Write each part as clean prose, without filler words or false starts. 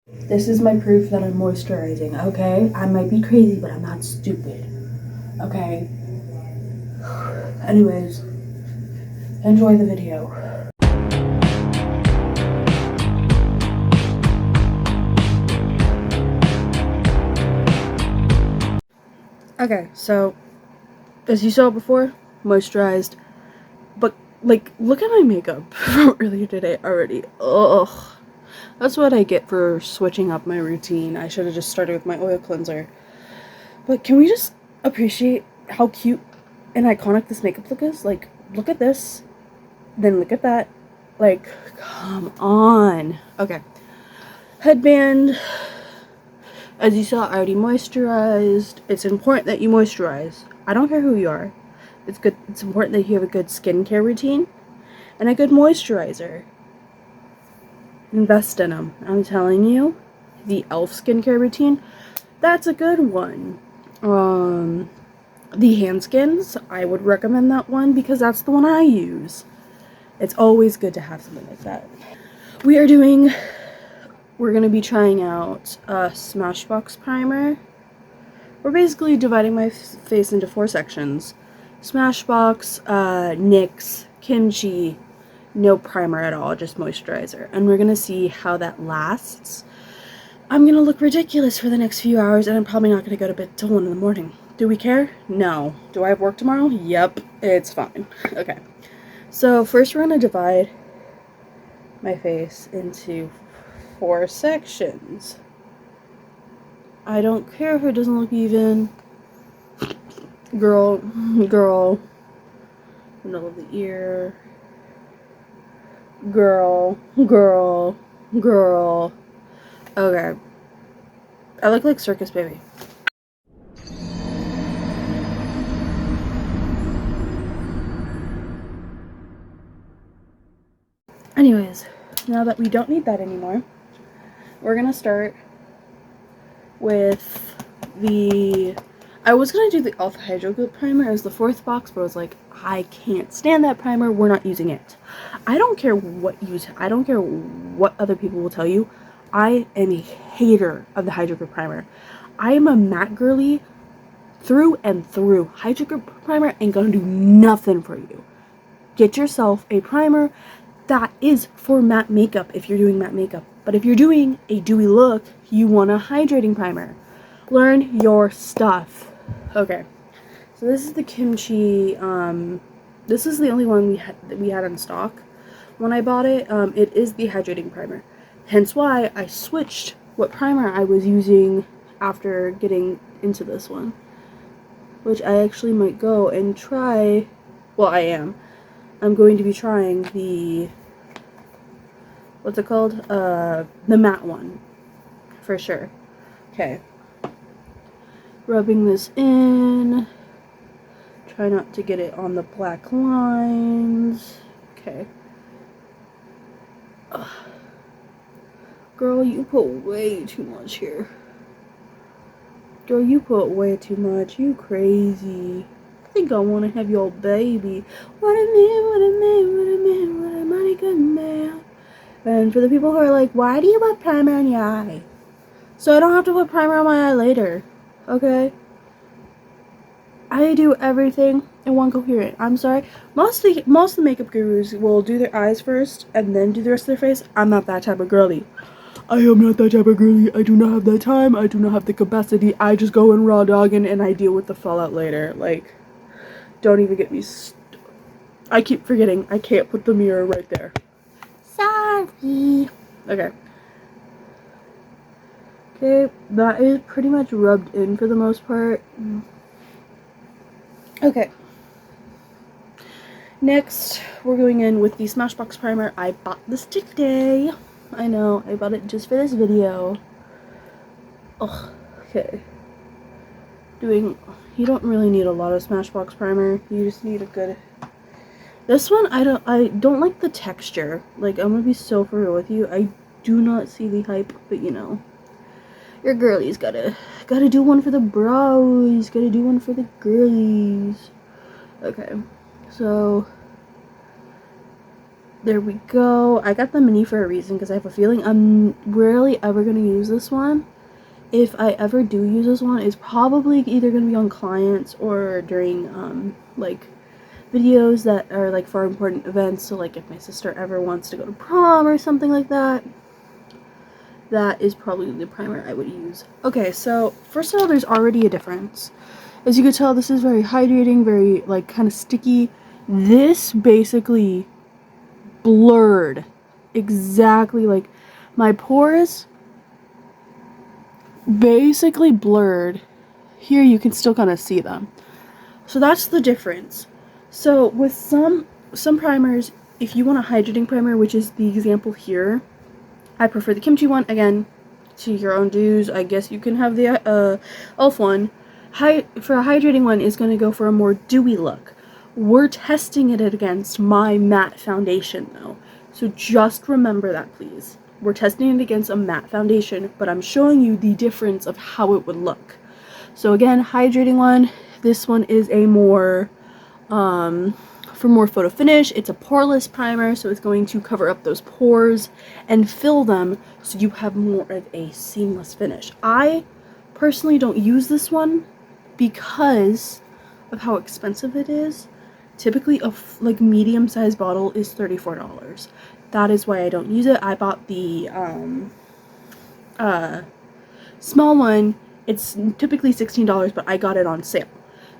This is my proof that I'm moisturizing, okay? I might be crazy, but I'm not stupid, okay? Anyways, enjoy the video. Okay, so, as you saw before, moisturized, but, like, look at my makeup from earlier today already. Ugh. That's what I get for switching up my routine. I should have just started with my oil cleanser. But can we just appreciate how cute and iconic this makeup look is? Like, look at this, then look at that. Like, come on. Okay. Headband. As you saw, I already moisturized. It's important that you moisturize. I don't care who you are. It's good. It's important that you have a good skincare routine and a good moisturizer. Invest in them. I'm telling you, the e.l.f. skincare routine, that's a good one. The hand skins, I would recommend that one because that's the one I use. It's always good to have something like that. We're going to be trying out a smashbox primer. We're basically dividing my face into 4 sections. Smashbox, NYX, kimchi, no primer at all, just moisturizer. And we're going to see how that lasts. I'm going to look ridiculous for the next few hours, and I'm probably not going to go to bed till 1 in the morning. Do we care? No. Do I have work tomorrow? Yep. It's fine. Okay. So first we're going to divide my face into 4 sections. I don't care if it doesn't look even. Girl, middle of the ear. Girl. Okay. I look like Circus Baby. Anyways, now that we don't need that anymore, we're gonna start with the... I was gonna do the Alpha Hydro Group primer as the 4th box, but I was like, I can't stand that primer, we're not using it. I don't care what other people will tell you. I am a hater of the Hydro Group primer. I am a matte girly through and through. Hydro Group primer ain't gonna do nothing for you. Get yourself a primer that is for matte makeup if you're doing matte makeup. But if you're doing a dewy look, you want a hydrating primer. Learn your stuff. Okay, so this is the kimchi. This is the only one we had in stock when I bought it. It is the hydrating primer. Hence why I switched what primer I was using after getting into this one. Which I actually might go and try. Well, I am. I'm going to be trying the, what's it called? The matte one, for sure. Okay. Rubbing this in. Try not to get it on the black lines. Okay. Ugh. Girl, you put way too much here. Girl, you put way too much. You crazy. I think I want to have your baby. What a mighty good man. And for the people who are like, why do you put primer on your eye? So I don't have to put primer on my eye later. Okay? I do everything in one coherent. I'm sorry. Most of the makeup gurus will do their eyes first and then do the rest of their face. I'm not that type of girly. I am not that type of girly. I do not have that time. I do not have the capacity. I just go in raw dogging and I deal with the fallout later. Like, don't even get me I keep forgetting I can't put the mirror right there. Sorry. Okay. Okay, that is pretty much rubbed in for the most part. Okay. Next, we're going in with the Smashbox primer. I bought this today. I know, I bought it just for this video. Ugh, okay. You don't really need a lot of Smashbox primer. You just need a good... This one, I don't like the texture. Like, I'm gonna be so for real with you. I do not see the hype, but you know. Your girlies gotta do one for the bros. Gotta do one for the girlies. Okay, so... There we go. I got the mini for a reason because I have a feeling I'm rarely ever going to use this one. If I ever do use this one, it's probably either going to be on clients or during like videos that are like for important events. So like if my sister ever wants to go to prom or something like that, that is probably the primer I would use. Okay, so first of all, there's already a difference. As you can tell, this is very hydrating, very like kind of sticky. This basically blurred exactly, like my pores basically blurred. Here you can still kind of see them. So that's the difference. So with some primers, if you want a hydrating primer, which is the example here, I prefer the kimchi one. Again, to your own dues. I guess you can have the elf one. For a hydrating one, is going to go for a more dewy look. We're testing it against my matte foundation though, so just remember that, please. We're testing it against a matte foundation, but I'm showing you the difference of how it would look. So again, hydrating one, this one is a more for more photo finish. It's a poreless primer, so it's going to cover up those pores and fill them so you have more of a seamless finish. I personally don't use this one because of how expensive it is. Typically a like medium-sized bottle is $34. That is why I don't use it. I bought the small one. It's typically $16, but I got it on sale.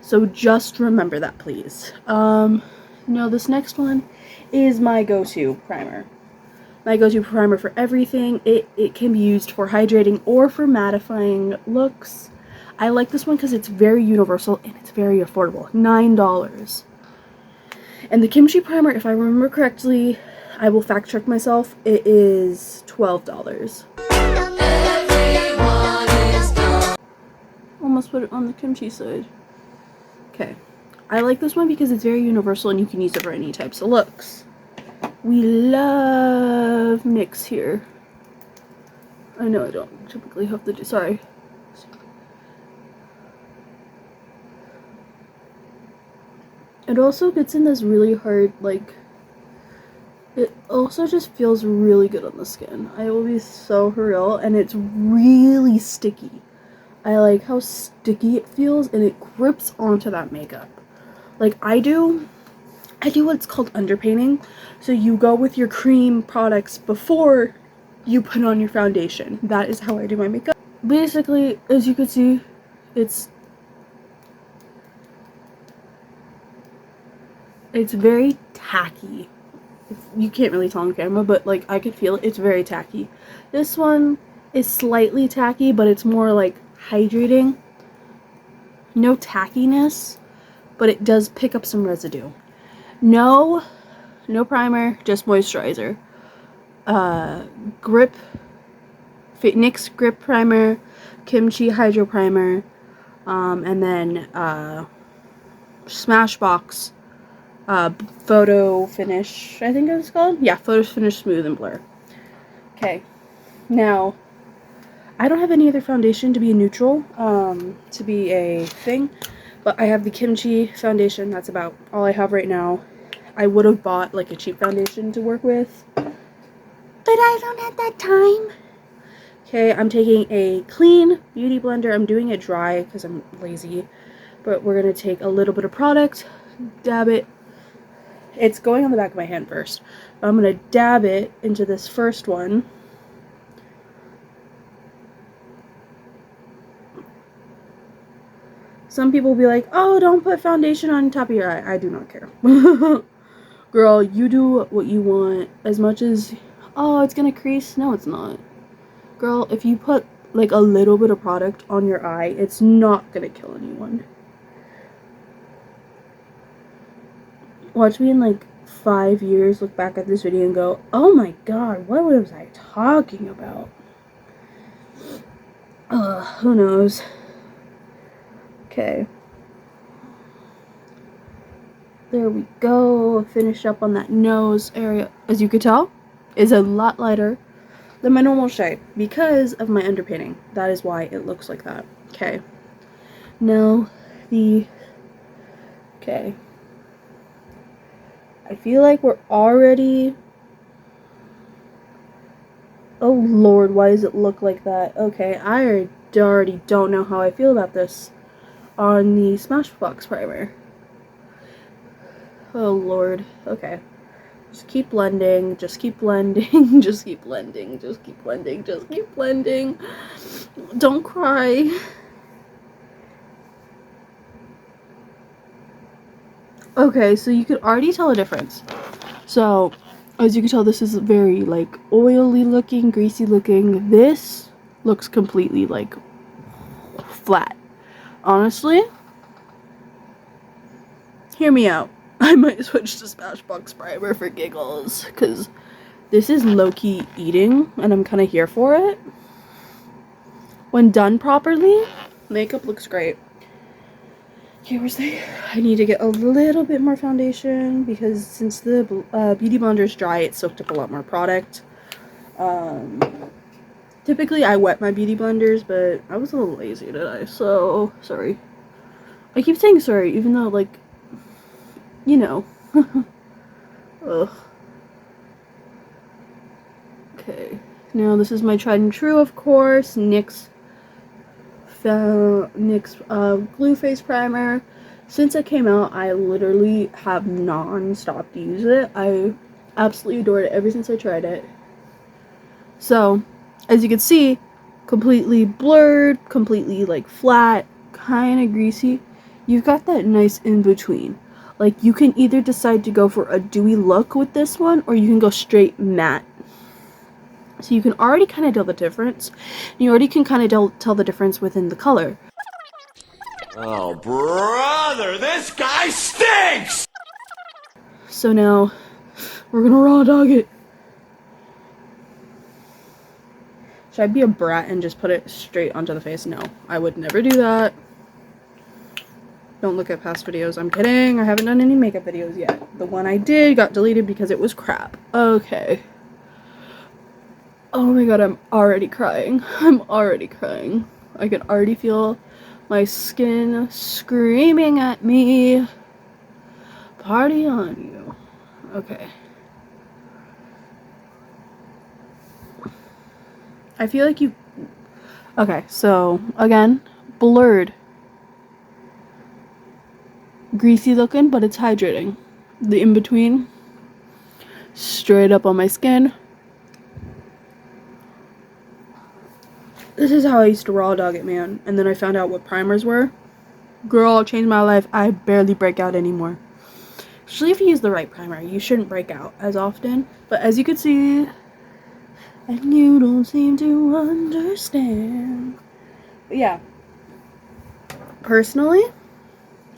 So just remember that, please. No, this next one is my go-to primer. My go-to primer for everything. It can be used for hydrating or for mattifying looks. I like this one because it's very universal and it's very affordable. $9. And the kimchi primer, if I remember correctly, I will fact check myself, it is $12. Almost put it on the kimchi side. Okay. I like this one because it's very universal and you can use it for any types of looks. We love NYX here. I know I don't typically have to do, sorry. It also gets in this really hard, like, it also just feels really good on the skin. I will be so for real, and it's really sticky. I like how sticky it feels, and it grips onto that makeup. Like I do what's called underpainting. So you go with your cream products before you put on your foundation. That is how I do my makeup. Basically, as you can see, it's very tacky. You can't really tell on camera, but like I could feel it. It's very tacky. This one is slightly tacky, but it's more like hydrating. No tackiness, but it does pick up some residue. No primer, just moisturizer. NYX Grip Primer, Kimchi Hydro Primer, and then Smashbox Photo Finish, I think it's called? Yeah, Photo Finish Smooth and Blur. Okay, now, I don't have any other foundation to be a neutral, to be a thing, but I have the Kimchi foundation. That's about all I have right now. I would have bought like a cheap foundation to work with, but I don't have that time. Okay, I'm taking a clean beauty blender. I'm doing it dry because I'm lazy, but we're going to take a little bit of product, dab it. It's going on the back of my hand first. I'm going to dab it into this first one. Some people will be like, oh, don't put foundation on top of your eye. I do not care. Girl, you do what you want. As much as, oh, it's gonna crease. No, it's not. Girl, if you put like a little bit of product on your eye, it's not gonna kill anyone. Watch me in like 5 years look back at this video and go, oh my god, what was I talking about? Who knows? Okay. There we go. Finish up on that nose area. As you could tell, is a lot lighter than my normal shade because of my underpainting. That is why it looks like that. Okay. Now, okay. I feel like we're already Oh Lord, why does it look like that? Okay, I already don't know how I feel about this on the Smashbox primer. Oh Lord, okay. Just keep blending, just keep blending, just keep blending, just keep blending, just keep blending. Don't cry. Okay, so you could already tell a difference. So, as you can tell, this is very, like, oily looking, greasy looking. This looks completely, like, flat. Honestly, hear me out. I might switch to Smashbox primer for giggles, because this is low-key eating, and I'm kind of here for it. When done properly, makeup looks great. Okay, where's the... I need to get a little bit more foundation, because since the Beauty Blender is dry, it soaked up a lot more product. Typically, I wet my Beauty Blenders, but I was a little lazy today, so sorry. I keep saying sorry, even though, like, you know. Ugh. Okay. Now, this is my tried and true, of course, NYX glue face primer. Since it came out, I literally have non-stopped used it. I absolutely adored it ever since I tried it. So, as you can see, completely blurred, completely like flat, kind of greasy. You've got that nice in between. Like, you can either decide to go for a dewy look with this one, or you can go straight matte. So you can already kind of tell the difference. You already can kind of tell the difference within the color. Oh, brother, this guy stinks! So now, we're gonna raw dog it. Should I be a brat and just put it straight onto the face? No, I would never do that. Don't look at past videos. I'm kidding. I haven't done any makeup videos yet. The one I did got deleted because it was crap. Okay. Oh my god, I'm already crying. I'm already crying. I can already feel my skin screaming at me. Party on you. Okay. I feel like you... Okay, so, again, blurred. Greasy looking, but it's hydrating. The in-between, straight up on my skin. This is how I used to raw dog it, man. And then I found out what primers were. Girl, it changed my life. I barely break out anymore. Actually, if you use the right primer, you shouldn't break out as often. But as you can see, and you don't seem to understand. But yeah. Personally,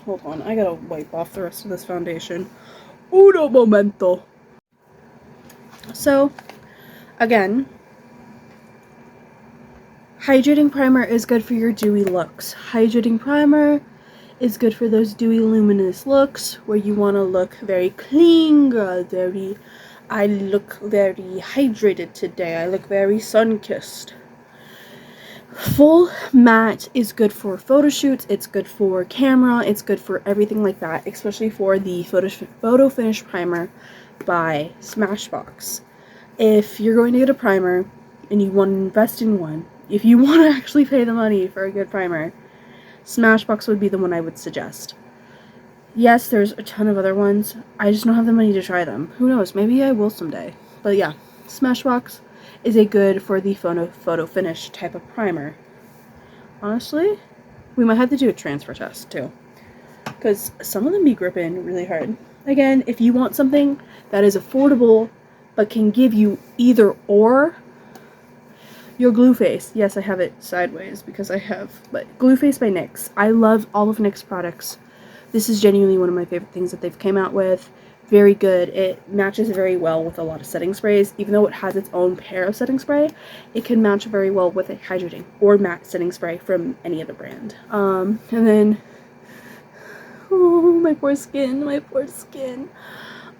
hold on, I gotta wipe off the rest of this foundation. Uno momento. So, again, hydrating primer is good for your dewy looks. Hydrating primer is good for those dewy luminous looks where you want to look very clean, girl. I look very hydrated today. I look very sun-kissed. Full matte is good for photo shoots, it's good for camera, it's good for everything like that, especially for the photo finish primer by Smashbox. If you're going to get a primer and you want to invest in one, if you want to actually pay the money for a good primer, Smashbox would be the one I would suggest. Yes, there's a ton of other ones. I just don't have the money to try them. Who knows? Maybe I will someday. But yeah, Smashbox is a good for the photo finish type of primer. Honestly, we might have to do a transfer test too, because some of them be gripping really hard. Again, if you want something that is affordable but can give you either or, your glue face. Yes, I have it sideways because I have, but glue face by NYX. I love all of NYX products. This is genuinely one of my favorite things that they've came out with. Very good. It matches very well with a lot of setting sprays. Even though it has its own pair of setting spray, it can match very well with a hydrating or matte setting spray from any other brand. And then, oh, my poor skin, my poor skin.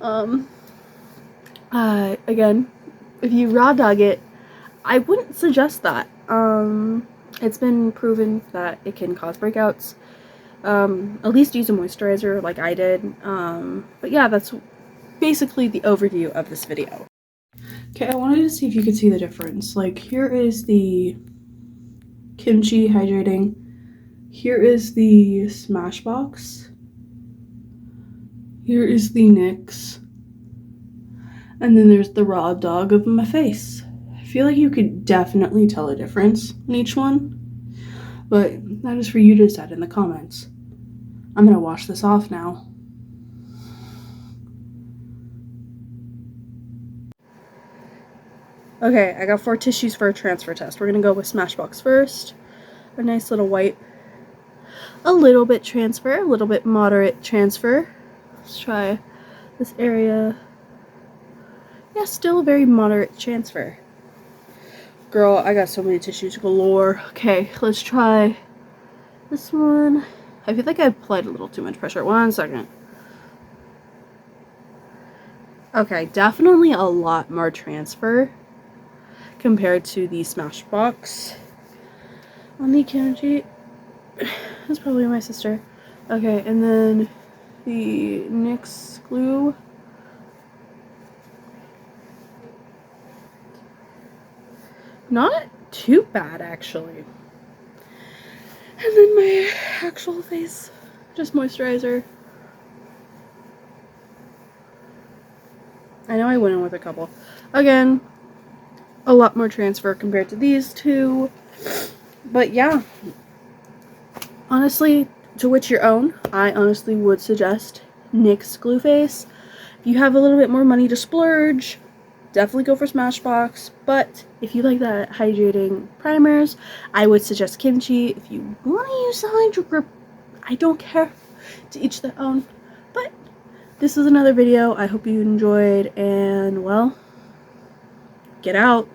Again, if you raw dog it, I wouldn't suggest that. It's been proven that it can cause breakouts. At least use a moisturizer like I did. But yeah, that's basically the overview of this video. Okay, I wanted to see if you could see the difference. Like, here is the kimchi hydrating. Here is the Smashbox. Here is the NYX. And then there's the raw dog of my face. I feel like you could definitely tell a difference in each one, but that is for you to decide in the comments. I'm gonna wash this off now. Okay, I got 4 tissues for a transfer test. We're gonna go with Smashbox first. A nice little white. A little bit transfer, a little bit moderate transfer. Let's try this area. Yeah, still a very moderate transfer. Girl, I got so many tissues galore. Okay, let's try this one. I feel like I applied a little too much pressure. 1 second. Okay, definitely a lot more transfer compared to the Smashbox. On the kimchi, that's probably my sister. Okay, and then the NYX glue. Not too bad, actually. And then my actual face, just moisturizer. I know I went in with a couple. Again, a lot more transfer compared to these two. But yeah, honestly, to which your own. I honestly would suggest NYX Glue Face. If you have a little bit more money to splurge, definitely go for Smashbox. But if you like that hydrating primers, I would suggest Kimchi. If you want to use the Hydro Grip, I don't care. To each their own. But this is another video. I hope you enjoyed, and well, get out.